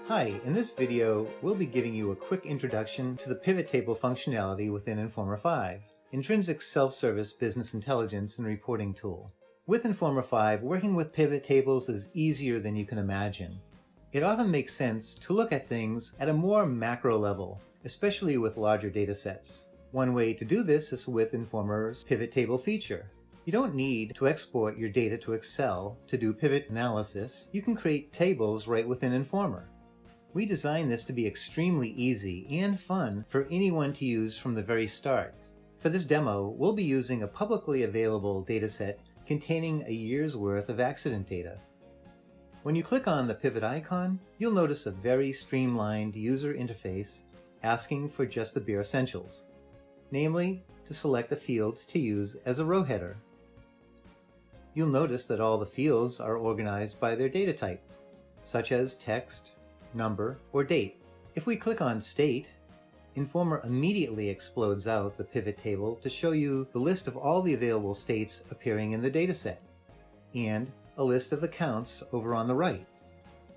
Hi, in this video, we'll be giving you a quick introduction to the pivot table functionality within Informa 5, Intrinsic's self-service business intelligence and reporting tool. With Informa 5, working with pivot tables is easier than you can imagine. It often makes sense to look at things at a more macro level, especially with larger data sets. One way to do this is with Informa's pivot table feature. You don't need to export your data to Excel to do pivot analysis. You can create tables right within Informa. We designed this to be extremely easy and fun for anyone to use from the very start. For this demo, we'll be using a publicly available dataset containing a year's worth of accident data. When you click on the pivot icon, you'll notice a very streamlined user interface asking for just the bare essentials, namely to select a field to use as a row header. You'll notice that all the fields are organized by their data type, such as text, number, or date. If we click on State, Informa immediately explodes out the pivot table to show you the list of all the available states appearing in the dataset, and a list of the counts over on the right.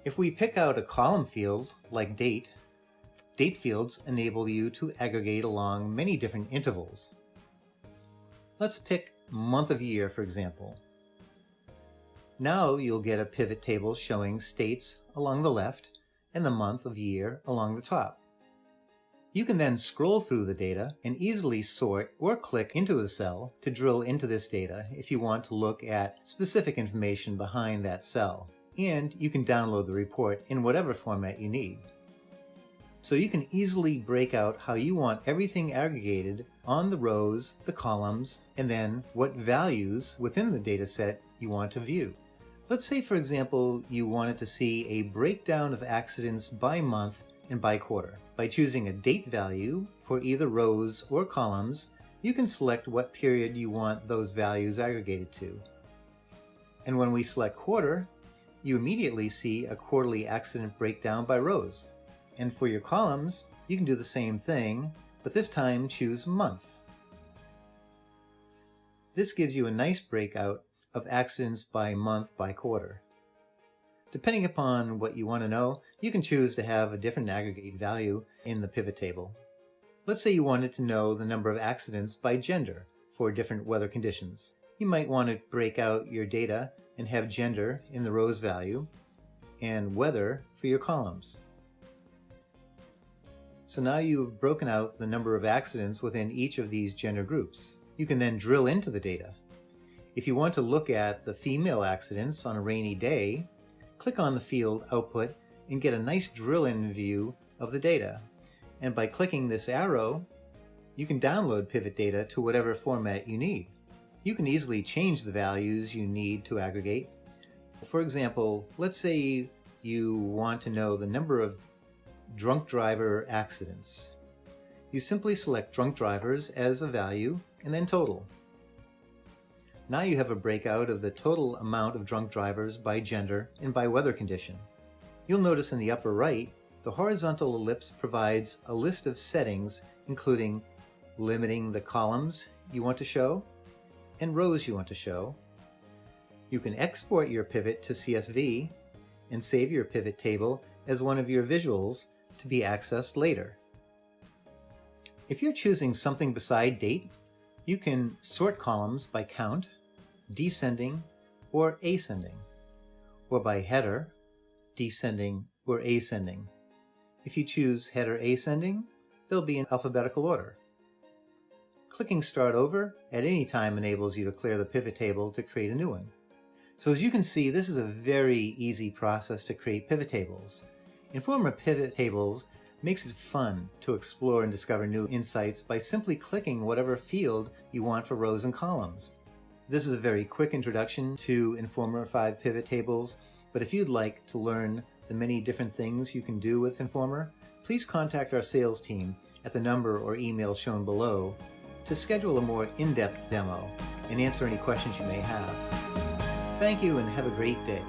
If we pick out a column field, like date, date fields enable you to aggregate along many different intervals. Let's pick month of year, for example. Now you'll get a pivot table showing states along the left and the month of year along the top. You can then scroll through the data and easily sort or click into a cell to drill into this data if you want to look at specific information behind that cell. And you can download the report in whatever format you need. So you can easily break out how you want everything aggregated on the rows, the columns, and then what values within the data set you want to view. Let's say, for example, you wanted to see a breakdown of accidents by month and by quarter. By choosing a date value for either rows or columns, you can select what period you want those values aggregated to. And when we select quarter, you immediately see a quarterly accident breakdown by rows. And for your columns, you can do the same thing, but this time choose month. This gives you a nice breakout of accidents by month by quarter. Depending upon what you want to know, you can choose to have a different aggregate value in the pivot table. Let's say you wanted to know the number of accidents by gender for different weather conditions. You might want to break out your data and have gender in the rows value and weather for your columns. So now you've broken out the number of accidents within each of these gender groups. You can then drill into the data. If you want to look at the female accidents on a rainy day, click on the field output and get a nice drill-in view of the data. And by clicking this arrow, you can download pivot data to whatever format you need. You can easily change the values you need to aggregate. For example, let's say you want to know the number of drunk driver accidents. You simply select drunk drivers as a value and then total. Now you have a breakout of the total amount of drunk drivers by gender and by weather condition. You'll notice in the upper right, the horizontal ellipse provides a list of settings, including limiting the columns you want to show and rows you want to show. You can export your pivot to CSV and save your pivot table as one of your visuals to be accessed later. If you're choosing something beside date, you can sort columns by count, descending, or ascending, or by header, descending, or ascending. If you choose header ascending, they'll be in alphabetical order. Clicking Start Over at any time enables you to clear the pivot table to create a new one. So as you can see, this is a very easy process to create pivot tables. Informa Pivot Tables makes it fun to explore and discover new insights by simply clicking whatever field you want for rows and columns. This is a very quick introduction to Informa 5 pivot tables, but if you'd like to learn the many different things you can do with Informa, please contact our sales team at the number or email shown below to schedule a more in-depth demo and answer any questions you may have. Thank you and have a great day.